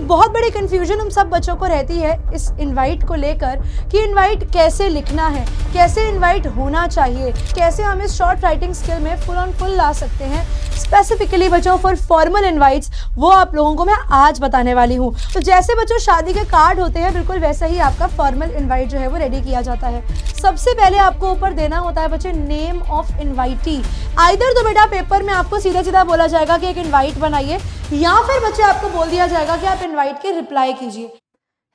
एक बहुत बड़ी कंफ्यूजन हम सब बच्चों को रहती है इस इनवाइट को लेकर कि इनवाइट कैसे लिखना है, कैसे इनवाइट होना चाहिए, कैसे हम इस शॉर्ट राइटिंग स्किल में फुल ऑन फुल ला सकते हैं। स्पेसिफिकली बच्चों फॉर फॉर्मल इनवाइट्स वो आप लोगों को मैं आज बताने वाली हूँ। तो जैसे बच्चों शादी के कार्ड होते हैं बिल्कुल वैसा ही आपका फॉर्मल इनवाइट जो है वो रेडी किया जाता है। सबसे पहले आपको ऊपर देना होता है बच्चे नेम ऑफ इनवाइटी। आइदर तो बेटा पेपर में आपको सीधा सीधा बोला जाएगा कि एक इनवाइट बनाइए, या फिर बच्चे आपको बोल दिया जाएगा कि आप इनवाइट के रिप्लाई कीजिए।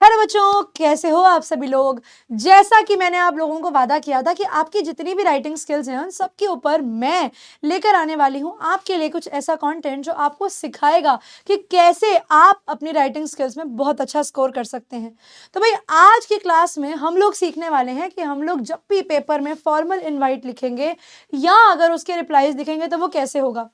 हेलो बच्चों, कैसे हो आप सभी लोग। जैसा कि मैंने आप लोगों को वादा किया था कि आपकी जितनी भी राइटिंग स्किल्स हैं उन सबके ऊपर मैं लेकर आने वाली हूं आपके लिए कुछ ऐसा कंटेंट जो आपको सिखाएगा कि कैसे आप अपनी राइटिंग स्किल्स में बहुत अच्छा स्कोर कर सकते हैं। तो भाई आज की क्लास में हम लोग सीखने वाले हैं कि हम लोग जब भी पेपर में फॉर्मल इन्वाइट लिखेंगे या अगर उसके रिप्लाईज लिखेंगे तो वो कैसे होगा।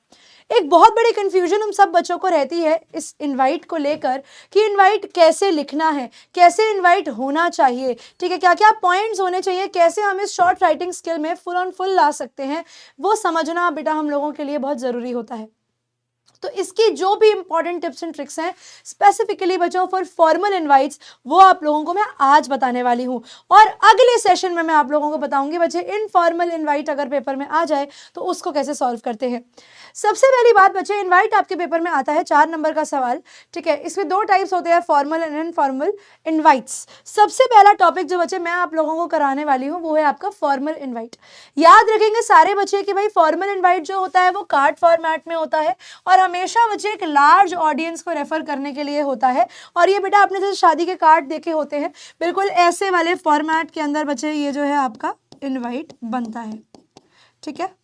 एक बहुत बड़ी कंफ्यूजन हम सब बच्चों को रहती है इस इनवाइट को लेकर कि इनवाइट कैसे लिखना है, कैसे इनवाइट होना चाहिए, ठीक है, क्या क्या पॉइंट्स होने चाहिए, कैसे हम इस शॉर्ट राइटिंग स्किल में फुल ऑन फुल ला सकते हैं, वो समझना बेटा हम लोगों के लिए बहुत ज़रूरी होता है। तो इसकी जो भी इंपॉर्टेंट टिप्स एंड ट्रिक्स हैं स्पेसिफिकली बच्चों फॉर फॉर्मल इनवाइट्स वो आप लोगों को मैं आज बताने वाली हूं, और अगले सेशन में मैं आप लोगों को बताऊंगी बच्चे इनफॉर्मल इनवाइट अगर पेपर में आ जाए तो उसको कैसे सॉल्व करते हैं। सबसे पहली बात बच्चे, इनवाइट आपके पेपर में आता है 4 नंबर का सवाल, ठीक है। इसमें 2 टाइप्स होते हैं, फॉर्मल एंड इनफॉर्मल इनवाइट्स। सबसे पहला टॉपिक जो बच्चे मैं आप लोगों को कराने वाली हूँ वो है आपका फॉर्मल इनवाइट। याद रखेंगे सारे बच्चे कि भाई फॉर्मल इनवाइट जो होता है वो कार्ड फॉर्मेट में होता है और हमेशा बच्चे एक लार्ज ऑडियंस को रेफर करने के लिए होता है। और ये बेटा आपने जैसे शादी के कार्ड देखे होते हैं बिल्कुल ऐसे वाले फॉर्मेट के अंदर बच्चे ये जो है आपका इनवाइट बनता है, ठीक है।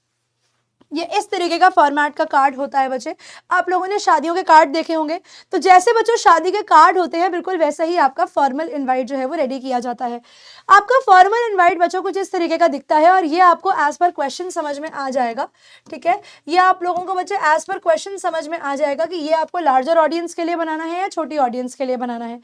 ये इस तरीके का फॉर्मेट का कार्ड होता है बच्चे। आप लोगों ने शादियों के कार्ड देखे होंगे, तो जैसे बच्चों शादी के कार्ड होते हैं बिल्कुल वैसा ही आपका फॉर्मल इनवाइट जो है वो रेडी किया जाता है। आपका फॉर्मल इनवाइट बच्चों कुछ इस तरीके का दिखता है और ये आपको एज पर क्वेश्चन समझ में आ जाएगा, ठीक है। ये आप लोगों को बच्चे एज पर क्वेश्चन समझ में आ जाएगा कि ये आपको लार्जर ऑडियंस के लिए बनाना है या छोटी ऑडियंस के लिए बनाना है।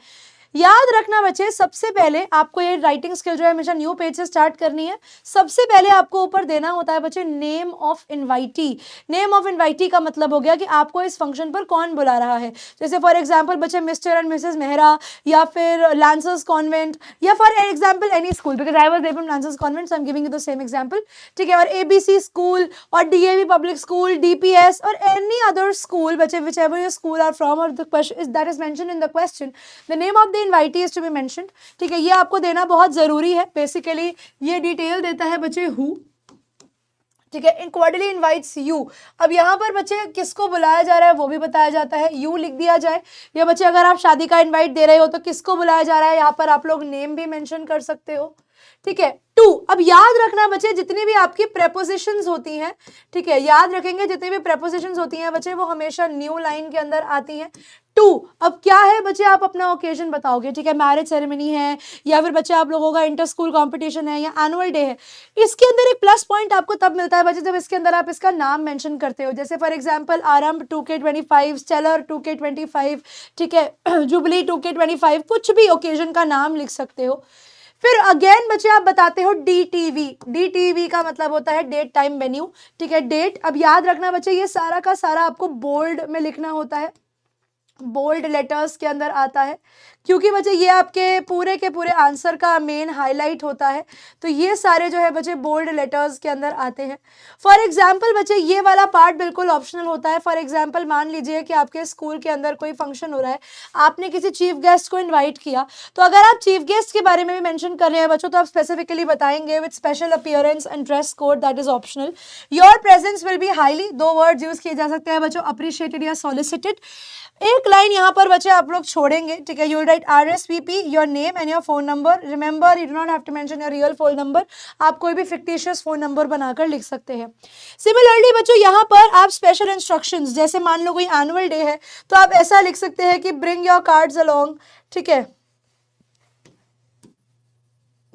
याद रखना बच्चे, सबसे पहले आपको ये राइटिंग स्किल जो है हमेशा न्यू पेज से स्टार्ट करनी है। सबसे पहले आपको ऊपर देना होता है बच्चे name of invitee. Name of invitee का मतलब हो गया कि आपको इस फंक्शन पर कौन बुला रहा है। जैसे फॉर एग्जांपल बच्चे मिस्टर एंड मिसेस मेहरा, या फिर लांसर्स कॉन्वेंट, या for example any school, because I was there from Lancers Convent so I am giving you the same example, ठीक है। और एबीसी स्कूल और डीएवी पब्लिक स्कूल, डीपीएस और any other school बच्चे whichever your school are from और the question is that is mentioned in the question, the name of the invitee is to be mentioned, ठीक है। ये आपको देना बहुत जरूरी है। बेसिकली ये डिटेल देता है बच्चे हु, ठीक है, इन क्वार्टरली इनवाइट्स यू। अब यहाँ पर बच्चे किसको बुलाया जा रहा है वो भी बताया जाता है, यू लिख दिया जाए। या बच्चे अगर आप शादी का इनवाइट दे रहे हो तो किसको बुलाया जा रहा है, यहाँ पर आप लोग नेम भी मेंशन कर सकते हो, ठीक है। 2, अब याद रखना बच्चे जितनी भी आपकी प्रेपोजिशंस होती हैं, ठीक है, याद रखेंगे जितनी भी प्रेपोजिशंस होती हैं बच्चे वो हमेशा न्यू लाइन के अंदर आती हैं। 2, अब क्या है बच्चे आप अपना ओकेजन बताओगे, ठीक है, मैरिज सेरेमनी है या फिर बच्चे आप लोगों का इंटर स्कूल कॉम्पिटिशन है या एनुअल डे है। इसके अंदर एक प्लस पॉइंट आपको तब मिलता है बच्चे जब इसके अंदर आप इसका नाम मेंशन करते हो। जैसे फॉर एग्जांपल आरंभ 2K25, स्टेलर 2K25, ठीक है, जुबली 2K25, कुछ भी ओकेजन का नाम लिख सकते हो। फिर अगेन बच्चे आप बताते हो डीटीवी। डीटीवी का मतलब होता है डेट टाइम वेन्यू, ठीक है, डेट। अब याद रखना बच्चे ये सारा का सारा आपको बोल्ड में लिखना होता है, बोल्ड लेटर्स के अंदर आता है, क्योंकि बच्चे ये आपके पूरे के पूरे आंसर का मेन हाईलाइट होता है। तो ये सारे जो है बच्चे बोल्ड लेटर्स के अंदर आते हैं। फॉर एग्जांपल बच्चे ये वाला पार्ट बिल्कुल ऑप्शनल होता है। फॉर एग्जांपल मान लीजिए कि आपके स्कूल के अंदर कोई फंक्शन हो रहा है, आपने किसी चीफ गेस्ट को इन्वाइट किया, तो अगर आप चीफ गेस्ट के बारे में भी मेंशन कर रहे हैं बच्चों तो आप स्पेसिफिकली बताएंगे with special appearance and dress code, that is optional. Your presence will be highly, 2 word use किए जा सकते हैं बच्चों, अप्रिशिएटेड या सॉलिसिटेड। एक लाइन यहाँ पर बच्चे आप लोग छोड़ेंगे, ठीक है, you write RSVP, your name and your phone number. Remember you do not have to mention your real phone number, आप कोई भी फिक्टिशियस फोन नंबर बनाकर लिख सकते हैं। सिमिलरली बच्चों यहाँ पर आप स्पेशल इंस्ट्रक्शंस, जैसे मान लो कोई एनुअल डे है तो आप ऐसा लिख सकते हैं कि ब्रिंग योर कार्ड्स अलोंग, ठीक है,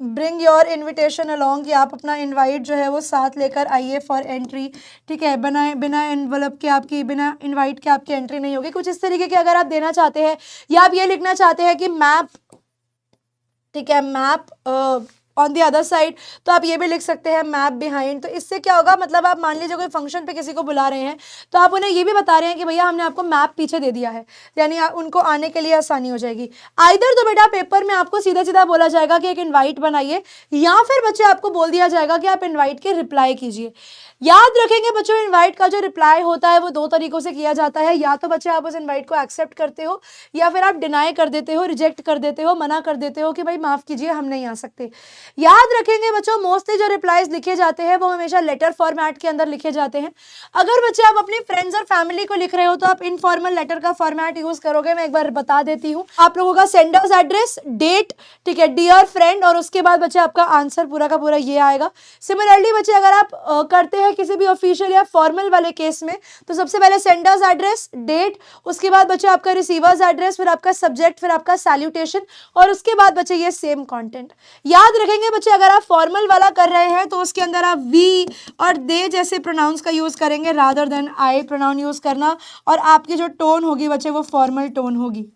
ब्रिंग योर इन्विटेशन अलोंग, कि आप अपना इनवाइट जो है वो साथ लेकर आइए फॉर एंट्री, ठीक है। बिना एनवलप के आपकी, बिना इनवाइट के आपकी एंट्री नहीं होगी। कुछ इस तरीके के अगर आप देना चाहते हैं, या आप ये लिखना चाहते हैं कि मैप, ठीक है, map on the other side. तो आप ये भी लिख सकते हैं मैप बिहाइंड। तो इससे क्या होगा, मतलब आप मान लीजिए कोई फंक्शन पे किसी को बुला रहे हैं तो आप उन्हें ये भी बता रहे हैं कि भैया हमने आपको मैप पीछे दे दिया है, यानी उनको आने के लिए आसानी हो जाएगी। आइदर तो बेटा पेपर में आपको सीधा सीधा बोला जाएगा कि एक इन्वाइट बनाइए, या फिर बच्चे आपको बोल दिया जाएगा कि आप इन्वाइट के रिप्लाई कीजिए। याद रखेंगे बच्चों, इनवाइट का जो रिप्लाई होता है वो दो तरीकों से किया जाता है। या तो बच्चे आप उस इनवाइट को एक्सेप्ट करते हो, या फिर आप डिनाई कर देते हो, रिजेक्ट कर देते हो, मना कर देते हो कि भाई माफ कीजिए हम नहीं आ सकते। याद रखेंगे बच्चों, मोस्टली जो रिप्लाईज लिखे जाते हैं वो हमेशा लेटर फॉर्मेट के अंदर लिखे जाते हैं। अगर बच्चे आप अपनी फ्रेंड्स और फैमिली को लिख रहे हो तो आप इनफॉर्मल लेटर का फॉर्मेट यूज करोगे। मैं एक बार बता देती हूँ आप लोगों का, सेंडर्स एड्रेस, डेट, ठीक है, डियर फ्रेंड, और उसके बाद बच्चे आपका आंसर पूरा का पूरा ये आएगा। सिमिलरली बच्चे अगर आप करते हैं किसी भी ऑफिशियल या फॉर्मल वाले केस में, तो सबसे पहले सेंडर्स एड्रेस, डेट, उसके बाद बच्चे आपका रिसीवर्स एड्रेस, फिर आपका सब्जेक्ट, फिर आपका सैल्यूटेशन, और उसके बाद बच्चे ये सेम कंटेंट। याद रखेंगे बच्चे, अगर आप फॉर्मल वाला कर रहे हैं तो उसके अंदर आप वी और दे जैसे प्रोनाउंस का यूज करेंगे rather than I pronoun use करना, और आपकी जो टोन होगी बच्चे वो फॉर्मल टोन होगी।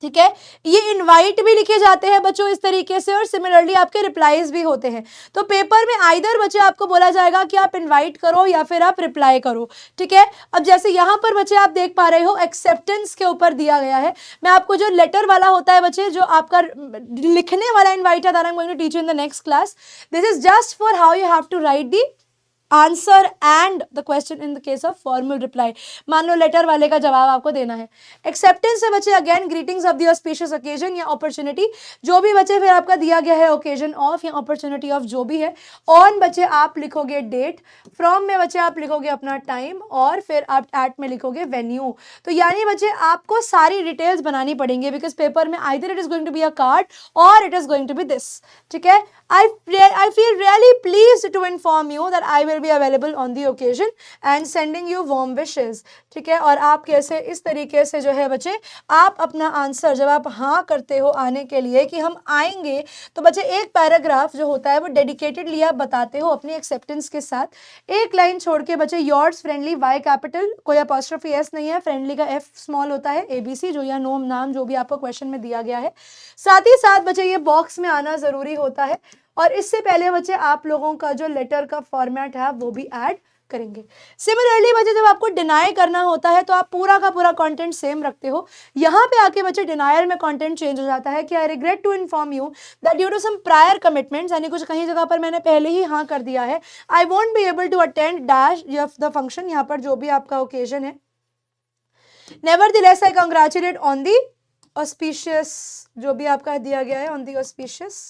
ठीक है, ये इनवाइट भी लिखे जाते हैं बच्चों इस तरीके से, और सिमिलरली आपके रिप्लाईज भी होते हैं। तो पेपर में आइदर बच्चे आपको बोला जाएगा कि आप इनवाइट करो या फिर आप रिप्लाई करो। ठीक है, अब जैसे यहाँ पर बच्चे आप देख पा रहे हो एक्सेप्टेंस के ऊपर दिया गया है। मैं आपको जो लेटर वाला होता है बच्चे, जो आपका लिखने वाला इन्वाइट है, that I am going to teach you in the next class. This is just for how you have to write the answer and the question in the case of formal reply. मान लो letter वाले का जवाब आपको देना है। Acceptance से बच्चे again greetings of the auspicious occasion या अपॉर्चुनिटी, जो भी बच्चे फिर आपका दिया गया है ओकेजन ऑफ या अपॉर्चुनिटी ऑफ जो भी है। ऑन बच्चे आप लिखोगे डेट, फ्रॉम में बच्चे आप लिखोगे अपना टाइम, और फिर आप एट में लिखोगे वेन्यू। तो यानी बच्चे आपको सारी डिटेल्स बनानी पड़ेंगी, बिकॉज पेपर में either it is going to be a card और it is going to be this. ठीक है, I feel really pleased to inform you that I will be available on the occasion and sending you warm wishes। ठीक है, और आप कैसे इस तरीके से जो है बच्चे आप अपना आंसर जब आप हाँ करते हो आने के लिए कि हम आएंगे, तो बच्चे एक पैराग्राफ जो होता है वो डेडिकेटेडली आप बताते हो अपनी एक्सेप्टेंस के साथ। एक लाइन छोड़ के बच्चे योर्स फ्रेंडली, वाई कैपिटल, कोई अपॉस्ट्रोफी एस नहीं है, फ्रेंडली का एफ स्मॉल होता है, ABC जो या नो नाम जो भी आपको क्वेश्चन में दिया गया है। साथ ही साथ बच्चे ये बॉक्स में आना जरूरी होता है, और इससे पहले बच्चे आप लोगों का जो लेटर का फॉर्मेट है वो भी ऐड करेंगे। सिमिलरली बच्चे जब आपको डिनाई करना होता है तो आप पूरा का पूरा कंटेंट सेम रखते हो। यहाँ पे आके बच्चे डिनायर में कंटेंट चेंज हो जाता है कि I regret to inform you that due to some prior commitments, यानी कुछ कहीं जगह पर मैंने पहले ही हाँ कर दिया है, I won't be able to attend dash the function, यहाँ पर जो भी आपका ओकेजन है। Nevertheless I congratulate on the auspicious, जो भी आपका दिया गया है, ऑन दी ऑस्पिशियस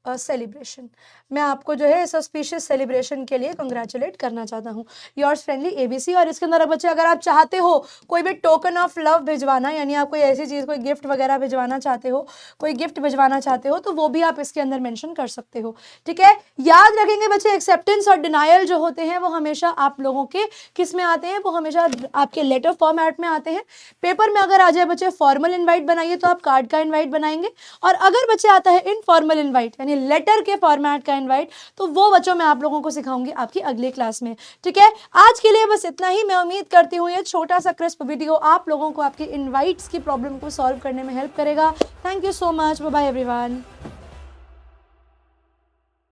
सेलिब्रेशन। मैं आपको जो है इस ऑस्पिशियस सेलिब्रेशन के लिए कंग्रेचुलेट करना चाहता हूँ। Yours friendly ABC। और इसके अंदर बच्चे अगर आप चाहते हो कोई भी टोकन ऑफ लव भिजवाना, यानी आप कोई ऐसी चीज़, कोई गिफ्ट वगैरह भिजवाना चाहते हो, कोई गिफ्ट भिजवाना चाहते हो, तो वो भी आप इसके अंदर मेंशन कर सकते हो। ठीक है, याद रखेंगे बच्चे एक्सेप्टेंस और डिनायल जो होते हैं वो हमेशा आप लोगों के किस में आते हैं, वो हमेशा आपके लेटर फॉर्मेट में आते हैं। पेपर में अगर आ जाए बच्चे फॉर्मल इन्वाइट बनाइए तो आप कार्ड का इन्वाइट बनाएंगे, और अगर बच्चे आता है इनफॉर्मल इन्वाइट यानी लेटर के फॉर्मेट का इनवाइट, तो वो बच्चों मैं आप लोगों को सिखाऊंगी आपकी अगली क्लास में। ठीक है, आज के लिए बस इतना ही। मैं उम्मीद करती हूँ ये छोटा सा क्रिस्प वीडियो आप लोगों को आपकी इनवाइट्स की प्रॉब्लम को सॉल्व करने में हेल्प करेगा। Thank you so much, bye bye everyone.